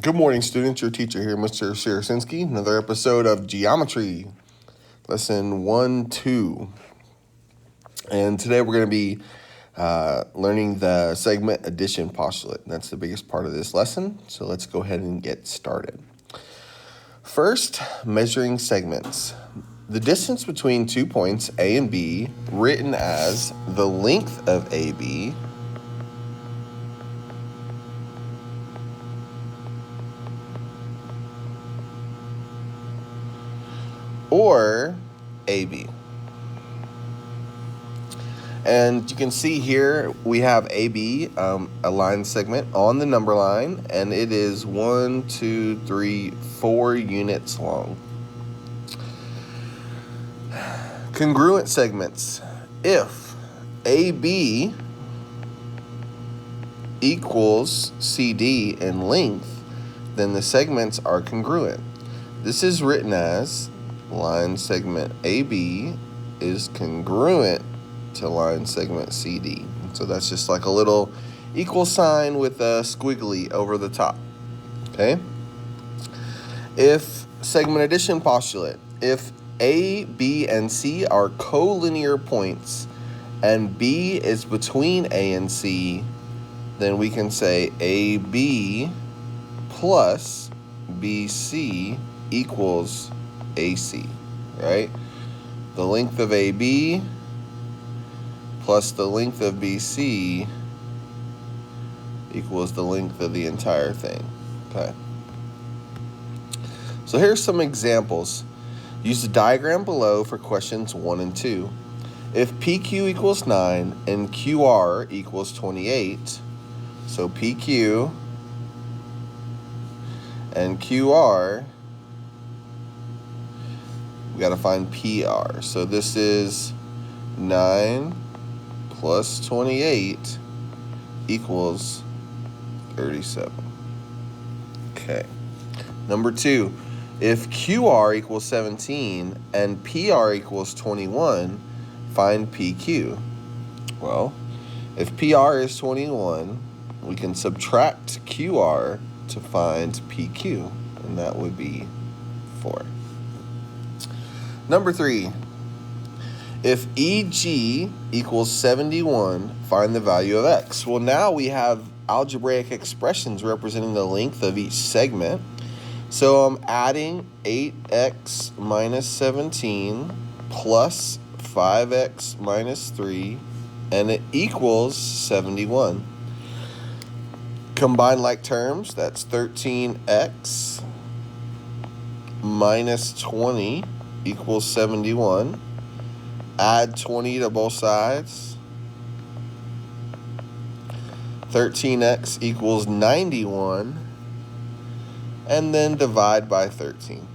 Good morning, students. Your teacher here, Mr. Shirasinski. Another episode of Geometry, Lesson 1-2. And today we're going to be learning the segment addition postulate. That's the biggest part of this lesson, so let's go ahead and get started. First, measuring segments. The distance between 2 points, A and B, written as the length of AB, or AB. And you can see here we have AB, a line segment on the number line, and it is 4 units long. Congruent segments. If AB equals CD in length, then the segments are congruent. This is written as line segment AB is congruent to line segment CD. So that's just like a little equal sign with a squiggly over the top. Okay? If segment addition postulate, if A, B, and C are collinear points and B is between A and C, then we can say AB plus BC equals AC, right? The length of AB plus the length of BC equals the length of the entire thing. Okay. So here's some examples. Use the diagram below for questions 1 and 2. If PQ equals 9 and QR equals 28, so PQ and QR, we got to find PR. So this is 9 plus 28 equals 37. Okay. Number 2, if QR equals 17 and PR equals 21, find PQ. Well, if PR is 21, we can subtract QR to find PQ, and that would be 4. Number 3, if EG equals 71, find the value of X. Well, now we have algebraic expressions representing the length of each segment. So I'm adding 8x minus 17 plus 5x minus 3, and it equals 71. Combine like terms, that's 13x minus 20 equals 71. Add 20 to both sides. 13x equals 91. And then divide by 13.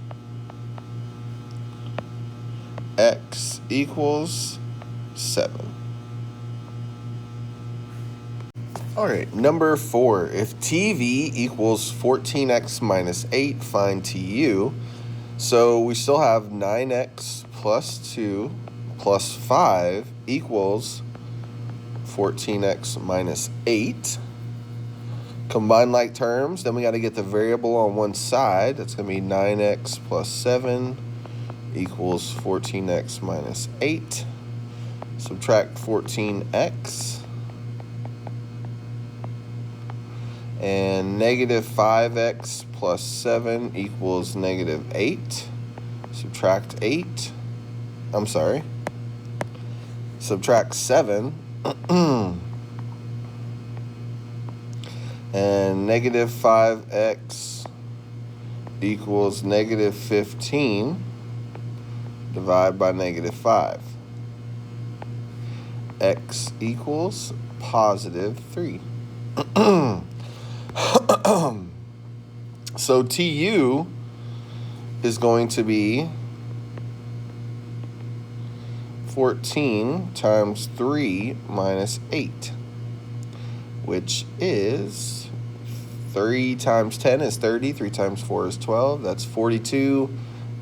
X equals 7. All right, number 4. If TV equals 14x minus 8, find TU. So we still have 9x plus 2 plus 5 equals 14x minus 8. Combine like terms, then we got to get the variable on one side. That's going to be 9x plus 7 equals 14x minus 8. Subtract 14x. And negative 5x plus 7 equals negative 8. Subtract 8. I'm sorry. Subtract 7. And negative 5x equals negative 15. Divide by negative 5. X equals positive 3. So TU is going to be 14 times 3 minus 8, which is 3 times 10 is 30, 3 times 4 is 12. That's 42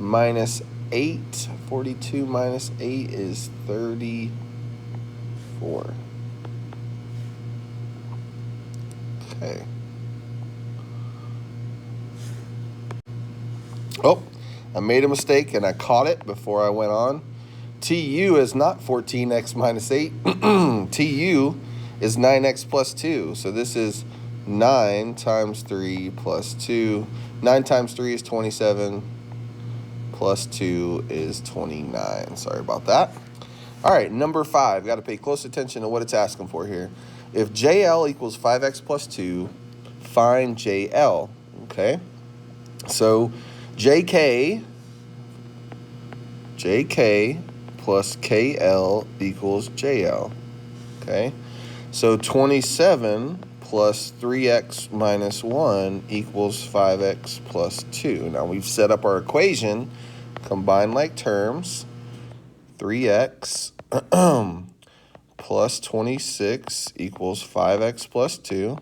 minus 8. 42 minus 8 is 34. Okay. Oh, I made a mistake and I caught it before I went on. TU is not 14x minus 8. TU is 9x plus 2. So this is 9 times 3 plus 2. 9 times 3 is 27. Plus 2 is 29. Sorry about that. All right, number 5. Got to pay close attention to what it's asking for here. If JL equals 5x plus 2, find JL. Okay. So JK plus KL equals JL. Okay. So 27 plus 3x minus 1 equals 5x plus 2. Now we've set up our equation. Combine like terms. 3x plus 26 equals 5x plus 2.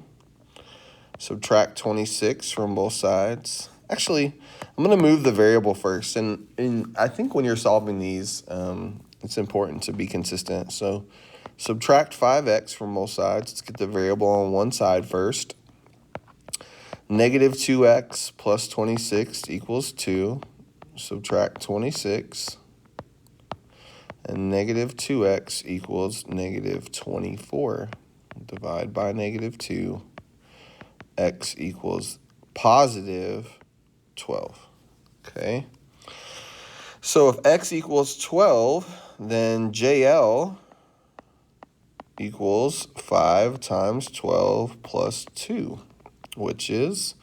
Subtract 26 from both sides. Actually, I'm going to move the variable first. And I think when you're solving these, it's important to be consistent. So subtract 5x from both sides. Let's get the variable on one side first. Negative 2x plus 26 equals 2. Subtract 26. And negative 2x equals negative 24. Divide by negative 2. X equals positive 12. Okay. So if x equals 12, then JL equals 5 times 12 plus 2, which is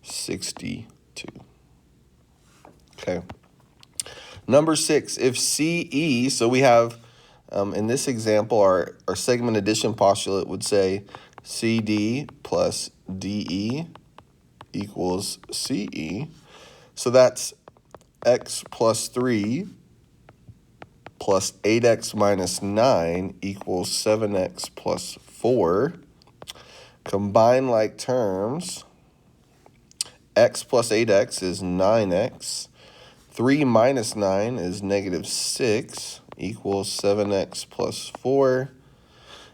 62. Okay. Number 6, if CE, so we have, in this example, our segment addition postulate would say CD plus DE equals CE. So that's x plus 3 plus 8x minus 9 equals 7x plus 4. Combine like terms. X plus 8x is 9x. 3 minus 9 is negative 6 equals 7x plus 4.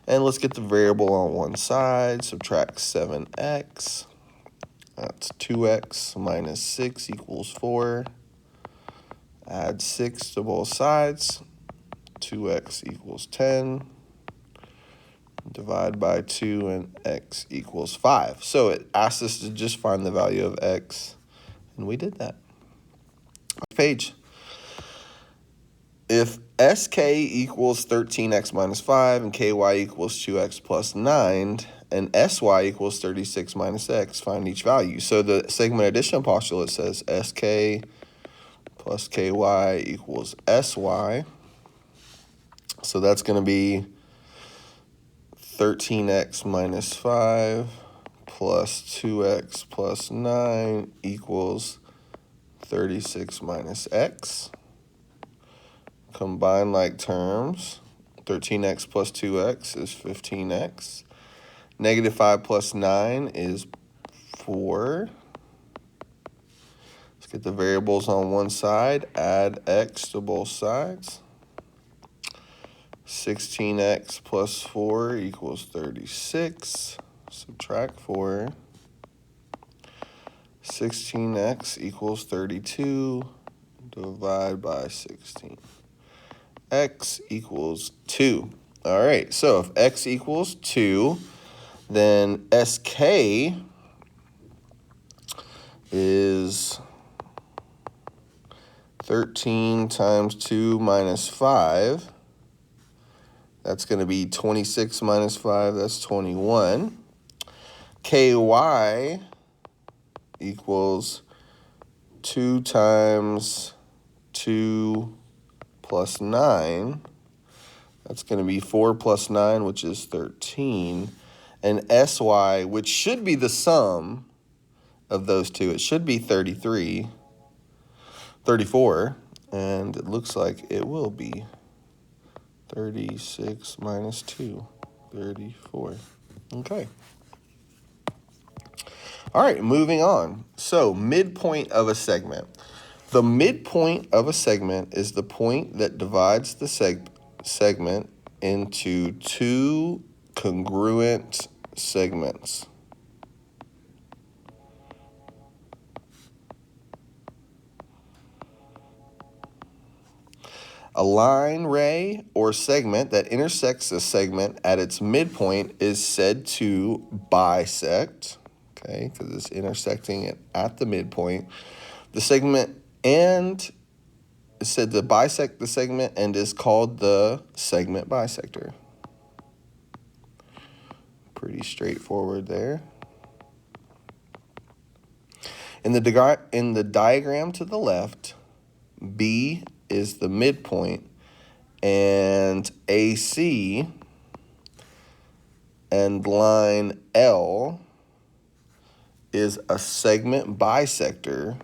And let's get the variable on one side. Subtract 7x. That's 2x minus 6 equals 4. Add 6 to both sides. 2x equals 10. Divide by 2 and x equals 5. So it asks us to just find the value of x. And we did that. Page. If sk equals 13x minus 5 and ky equals 2x plus 9 and sy equals 36 minus x, find each value. So the segment addition postulate says sk plus ky equals sy. So that's going to be 13x minus 5 plus 2x plus 9 equals 36 minus x. Combine like terms. 13x plus 2x is 15x. Negative 5 plus 9 is 4. Let's get the variables on one side. Add x to both sides. 16x plus 4 equals 36. Subtract 4. 16x equals 32. Divide by 16. X equals 2. All right, so if x equals 2, then sk is 13 times 2 minus 5. That's going to be 26 minus 5, that's 21. Ky equals 2 times 2 plus 9. That's going to be 4 plus 9, which is 13. And sy, which should be the sum of those two, it should be 34. And it looks like it will be 36 minus 2, 34. Okay. All right, moving on. So midpoint of a segment. The midpoint of a segment is the point that divides the segment into two congruent segments. A line, ray, or segment that intersects a segment at its midpoint is said to bisect, okay, because it's intersecting it at the midpoint. The segment and is said to bisect the segment and is called the segment bisector. Pretty straightforward there. In the diagram to the left, B is the midpoint, and AC and line L is a segment bisector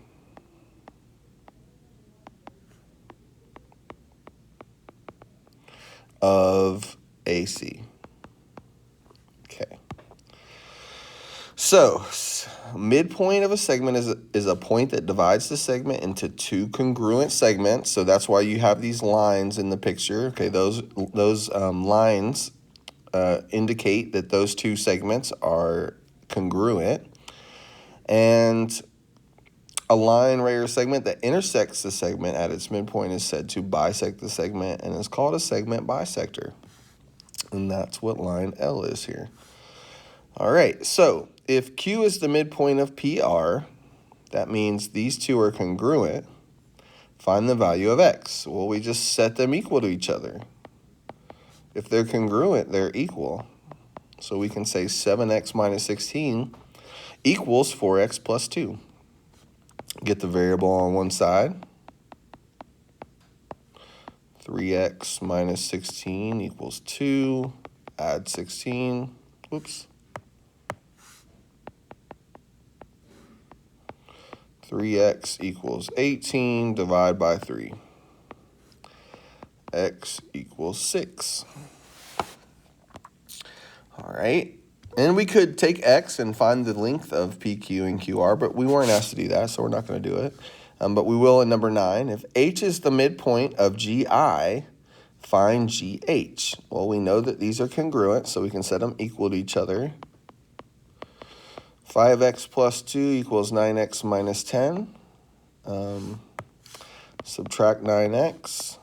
of AC. Okay. So, midpoint of a segment is a point that divides the segment into two congruent segments. So that's why you have these lines in the picture. Okay, those lines indicate that those two segments are congruent. And a line, ray, or segment that intersects the segment at its midpoint is said to bisect the segment and is called a segment bisector. And that's what line L is here. All right, so if Q is the midpoint of PR, that means these two are congruent. Find the value of X. Well, we just set them equal to each other. If they're congruent, they're equal. So we can say 7x minus 16 equals 4x plus 2. Get the variable on one side. 3x minus 16 equals 2. Add 16. Whoops. 3x equals 18. Divide by 3. X equals 6. All right. And we could take X and find the length of PQ and QR, but we weren't asked to do that, so we're not going to do it. But we will in number 9. If H is the midpoint of GI, find GH. Well, we know that these are congruent, so we can set them equal to each other. 5x plus 2 equals 9x minus 10. Subtract 9x.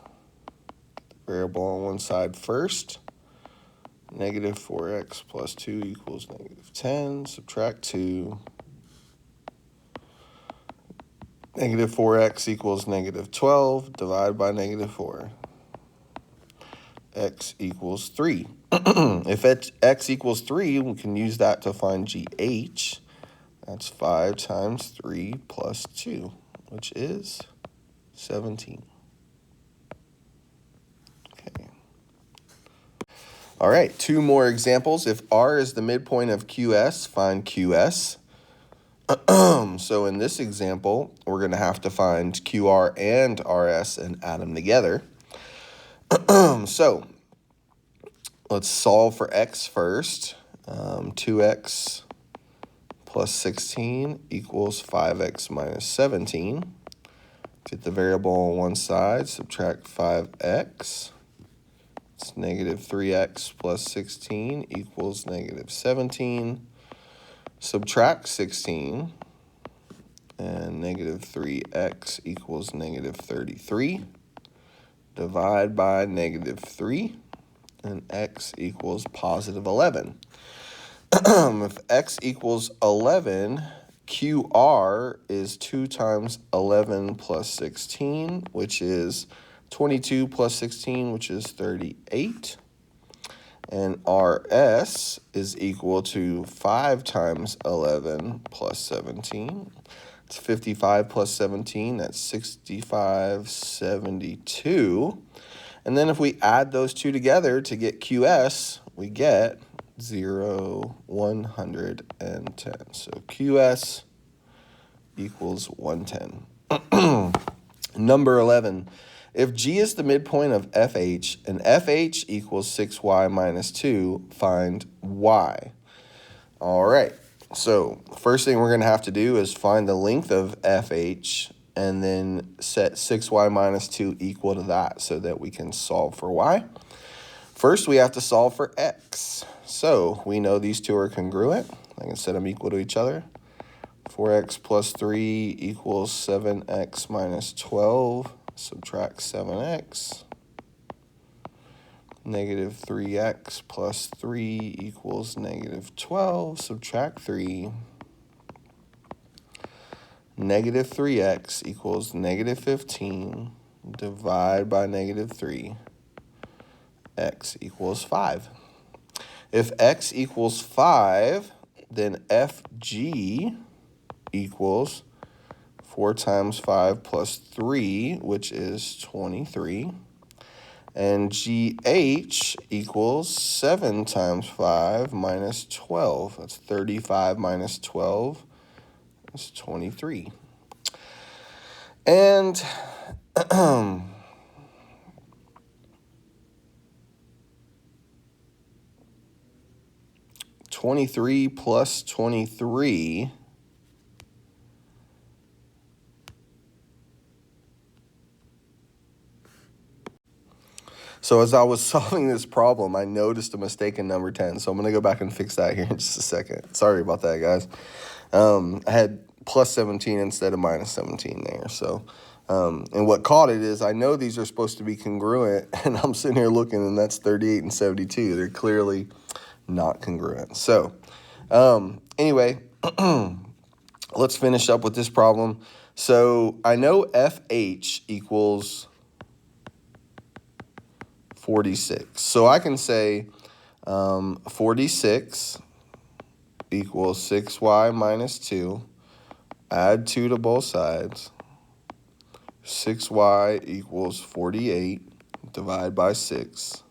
Variable on one side first. Negative 4x plus 2 equals negative 10. Subtract 2. Negative 4x equals negative 12. Divide by negative 4. X equals 3. If x equals 3, we can use that to find GH. That's 5 times 3 plus 2, which is 17. Okay. All right, 2 more examples. If R is the midpoint of QS, find QS. So in this example, we're going to have to find QR and RS and add them together. So let's solve for x first. 2x plus 16 equals 5x minus 17. Get the variable on one side, subtract 5x. It's negative 3x plus 16 equals negative 17. Subtract 16, and negative 3x equals negative 33. Divide by negative 3, and x equals positive 11. If x equals 11, QR is 2 times 11 plus 16, which is 22 plus 16, which is 38. And RS is equal to 5 times 11 plus 17. It's 55 plus 17, that's 65, 72. And then if we add those two together to get QS, we get 0, 110. So QS equals 110. Number 11. If G is the midpoint of FH and FH equals 6y minus 2, find y. All right, so first thing we're going to have to do is find the length of FH and then set 6y minus 2 equal to that so that we can solve for y. First, we have to solve for x. So we know these two are congruent. I can set them equal to each other. 4x plus 3 equals 7x minus 12. Subtract 7x. Negative 3x plus 3 equals negative 12. Subtract 3. Negative 3x equals negative 15. Divide by negative 3. X equals 5. If x equals 5, then FG equals 4 times 5 plus 3, which is 23. And GH equals 7 times 5 minus 12. That's 35 minus 12. That's 23. And 23 plus 23 . So as I was solving this problem, I noticed a mistake in number 10. So I'm going to go back and fix that here in just a second. Sorry about that, guys. I had plus 17 instead of minus 17 there. So, and what caught it is I know these are supposed to be congruent, and I'm sitting here looking, and that's 38 and 72. They're clearly not congruent. So, anyway, let's finish up with this problem. So I know FH equals 46. So I can say 46 equals 6y minus 2. Add 2 to both sides. 6y equals 48. Divide by 6.